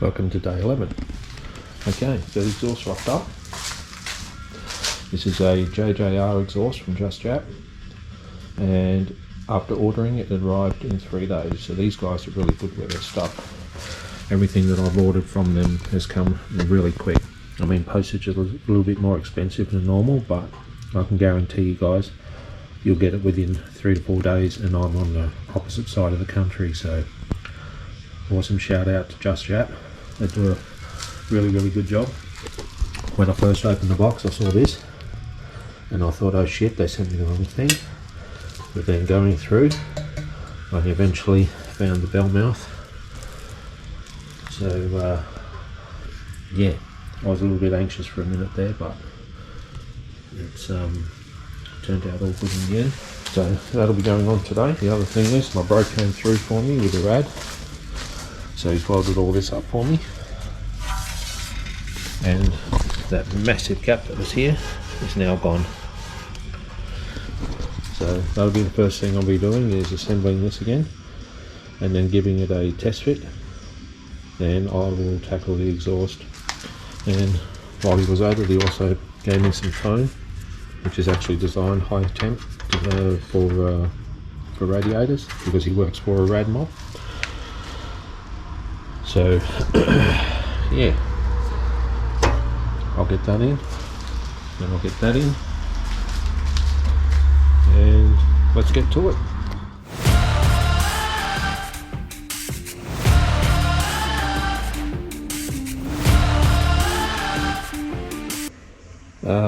Welcome to day 11. Okay, so the exhaust rocked up. This is a JJR exhaust from Just Jap, and after ordering it, it arrived in 3 days. So these guys are really good with their stuff. Everything that I've ordered from them has come really quick. I mean, postage is a little bit more expensive than normal, but I can guarantee you guys you'll get it within 3 to 4 days, and I'm on the opposite side of the country. So awesome shout out to Just Jap. They do a really good job. When I first opened the box, I saw this and I thought, oh shit, they sent me the wrong thing. But then going through, I eventually found the bell mouth. So yeah, I was a little bit anxious for a minute there, but it's turned out all good in the end. So that'll be going on today. The other thing is, my bro came through for me with a rad, so he's welded all this up for me, and that massive gap that was here is now gone. So that'll be the first thing I'll be doing, is assembling this again and then giving it a test fit. Then I will tackle the exhaust. And while he was over, he also gave me some foam, which is actually designed high temp for radiators, because he works for a rad mob. So yeah, I'll get that in, then I'll get that in, and let's get to it.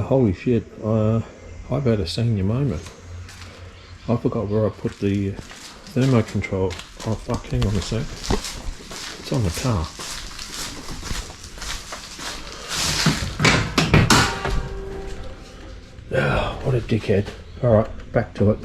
Holy shit, I've had a senior moment. I forgot where I put the thermo control. Oh fuck, hang on a sec. It's on the car. Oh, what a dickhead. Alright, back to it.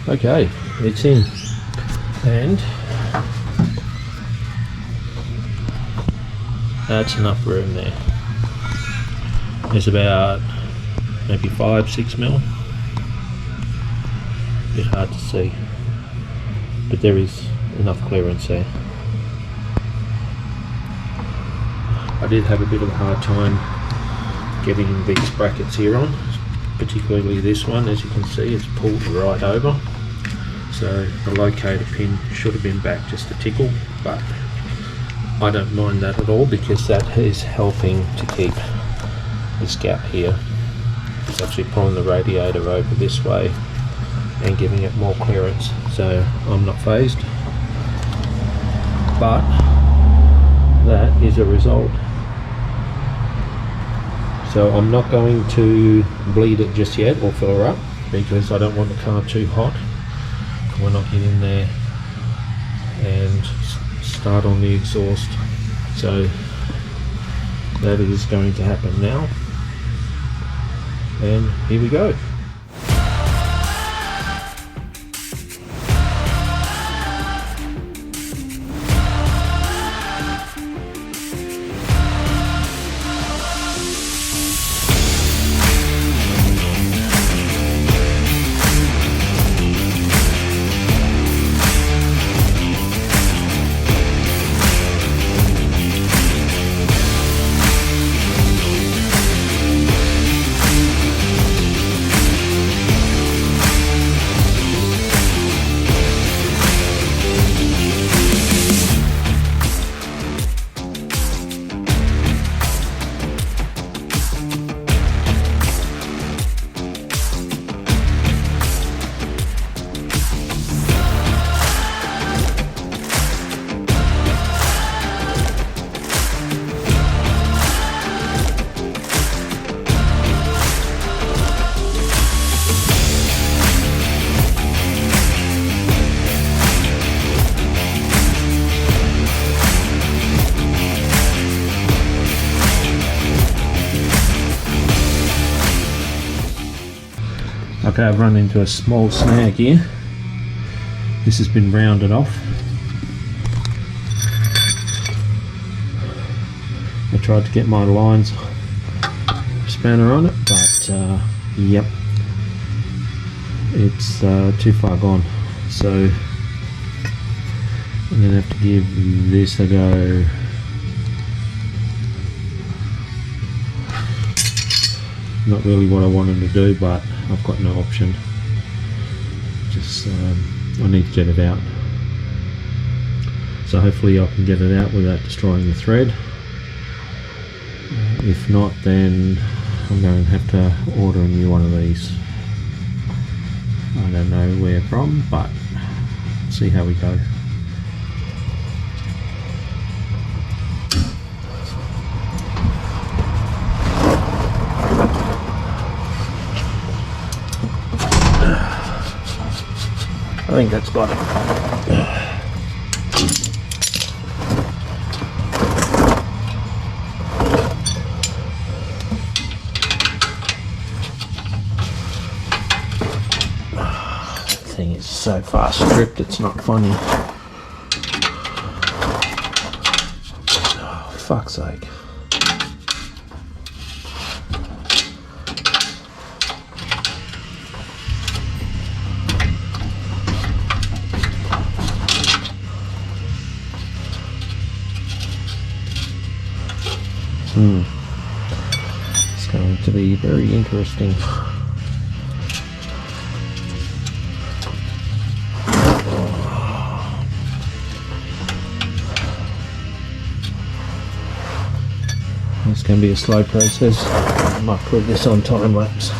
Okay, it's in, and that's enough room there. There's about maybe 5-6 mil. A bit hard to see, but there is enough clearance there. I did have a bit of a hard time getting these brackets here on, particularly this one. As you can see, it's pulled right over. So the locator pin should have been back just a tickle, but I don't mind that at all, because that is helping to keep this gap here. It's actually pulling the radiator over this way and giving it more clearance, so I'm not phased. But that is a result. So I'm not going to bleed it just yet or fill her up, because I don't want the car too hot. We're not get in there and start on the exhaust. So that is going to happen now, and here we go. Okay, I've run into a small snag here. This has been rounded off. I tried to get my lines spanner on it, but yep, it's too far gone. So I'm going to have to give this a go. Not really what I wanted to do, but I've got no option. Just I need to get it out. So hopefully I can get it out without destroying the thread. If not, then I'm going to have to order a new one of these. I don't know where from, but see how we go. I think that's got it. That thing is so far stripped, it's not funny. Oh, fuck's sake. It's going to be very interesting. It's going to be a slow process. I might put this on time lapse.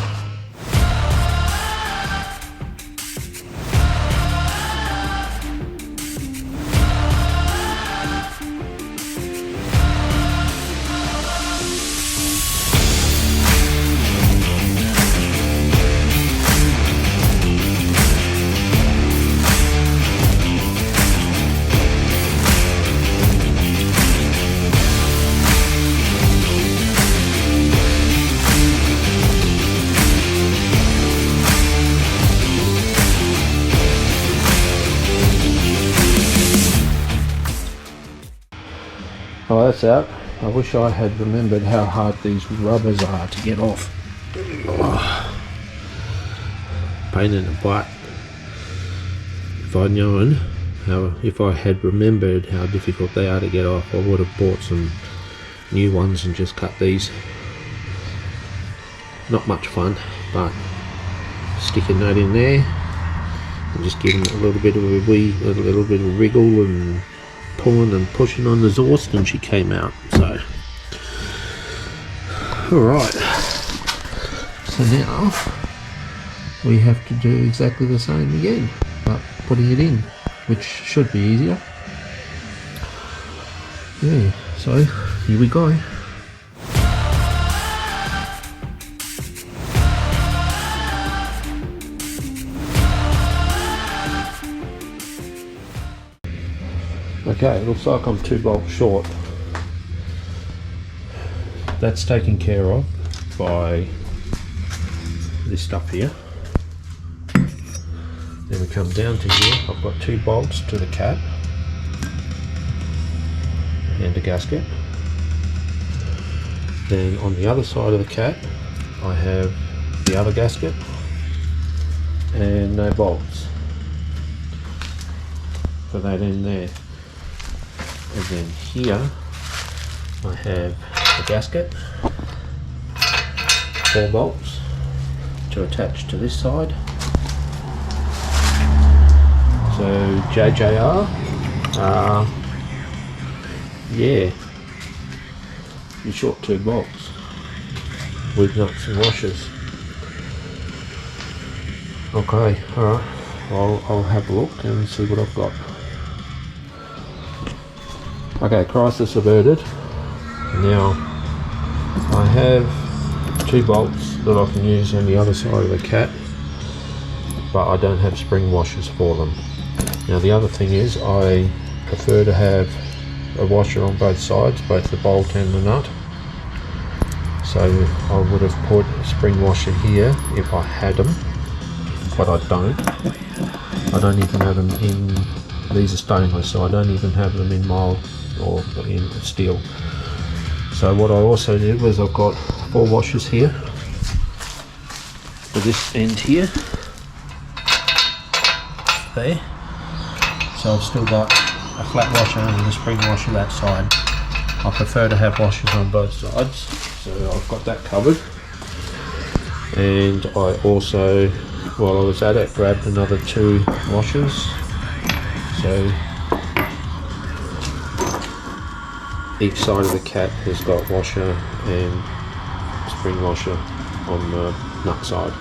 Oh, that's out. I wish I had remembered how hard these rubbers are to get off. Oh, pain in the butt. If I'd known if I had remembered how difficult they are to get off, I would have bought some new ones and just cut these. Not much fun, but sticking that in there and just giving it a little bit of a wriggle and pulling and pushing on the exhaust, and she came out. So alright, so now we have to do exactly the same again, but putting it in, which should be easier. Yeah, so here we go. Okay, looks like I'm 2 bolts short. That's taken care of by this stuff here. Then we come down to here. I've got 2 bolts to the cap and a gasket. Then on the other side of the cap I have the other gasket and no bolts for that end there. And then here I have the gasket, 4 bolts to attach to this side. So JJR, yeah, you're short 2 bolts with nuts and washers. Okay, alright, I'll have a look and see what I've got. Okay, crisis averted. Now I have 2 bolts that I can use on the other side of the cat, but I don't have spring washers for them. Now the other thing is I prefer to have a washer on both sides, both the bolt and the nut. So I would have put a spring washer here if I had them, but I don't even have them in, these are stainless, so I don't even have them in mild or in steel. So what I also did was I've got 4 washers here for this end here, there. So I've still got a flat washer and a spring washer that side. I prefer to have washers on both sides, so I've got that covered. And I also, while I was at it, grabbed another 2 washers. So each side of the cat has got washer and spring washer on the nut side.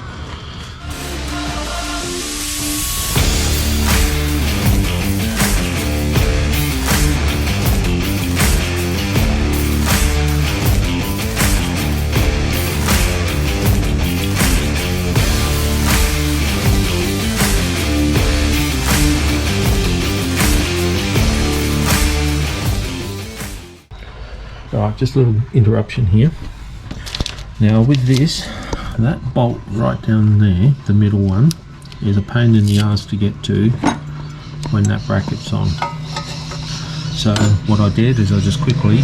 Alright, just a little interruption here. Now with this, that bolt right down there, the middle one, is a pain in the ass to get to when that bracket's on. So what I did is I just quickly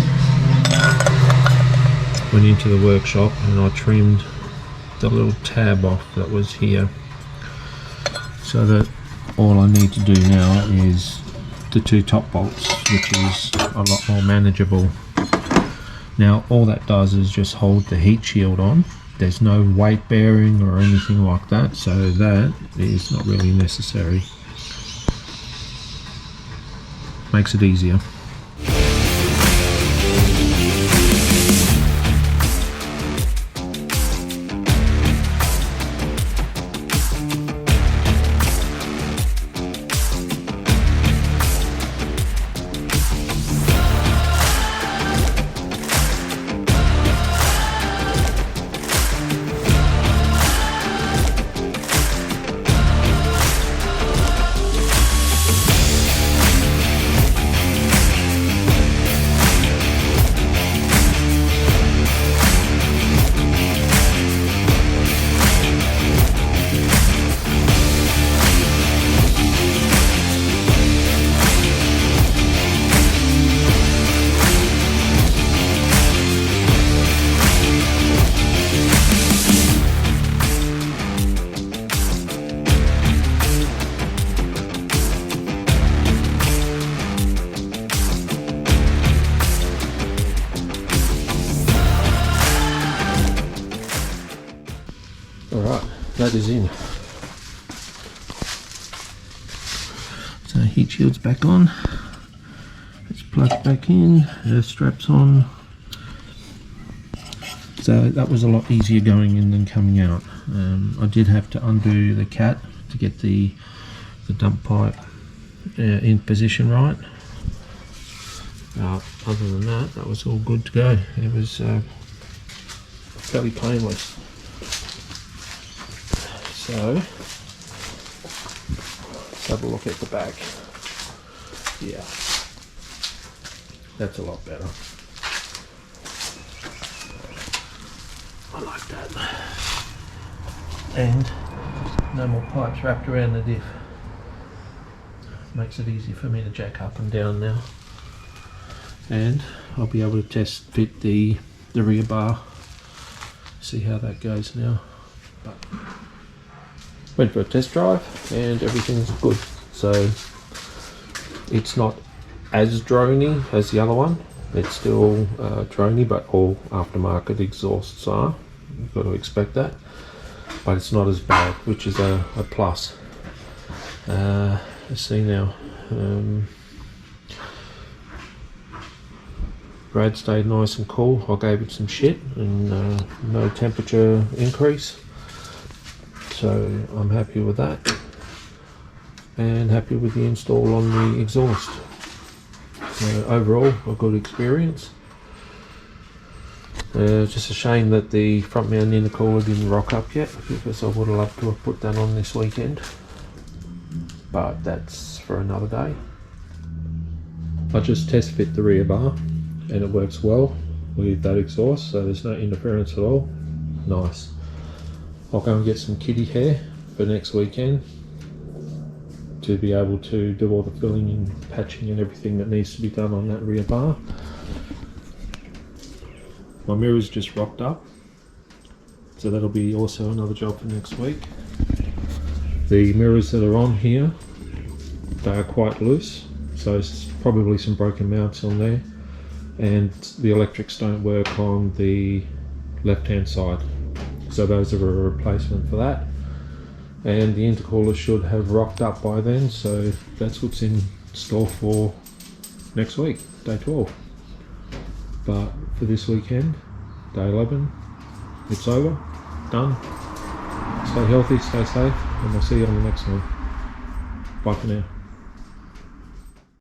went into the workshop and I trimmed the little tab off that was here, so that all I need to do now is the 2 top bolts, which is a lot more manageable. Now all that does is just hold the heat shield on. There's no weight bearing or anything like that, so that is not really necessary. Makes it easier. Alright, that is in. So heat shield's back on. It's plugged back in, the straps on. So that was a lot easier going in than coming out. I did have to undo the cat to get the dump pipe in position right. Other than that, that was all good to go. It was fairly painless. So let's have a look at the back. Yeah, that's a lot better. I like that. And no more pipes wrapped around the diff. Makes it easy for me to jack up and down now. And I'll be able to test fit the rear bar, see how that goes now. But went for a test drive and everything's good. So it's not as droney as the other one. It's still droney, but all aftermarket exhausts are. You've got to expect that. But it's not as bad, which is a plus. Let's see now. Brad stayed nice and cool. I gave it some shit and no temperature increase. So I'm happy with that. And happy with the install on the exhaust. Overall, a good experience. Just a shame that the front mount intercooler didn't rock up yet, because I would have loved to have put that on this weekend. But that's for another day. I just test fit the rear bar and it works well with that exhaust, so there's no interference at all. Nice. I'll go and get some kitty hair for next weekend to be able to do all the filling and patching and everything that needs to be done on that rear bar. My mirror's just rocked up, so that'll be also another job for next week. The mirrors that are on here, they are quite loose, so it's probably some broken mounts on there, and the electrics don't work on the left hand side, so those are a replacement for that. And the intercooler should have rocked up by then, so that's what's in store for next week, day 12. But for this weekend, day 11, it's over, done. Stay healthy, stay safe, and we'll see you on the next one. Bye for now.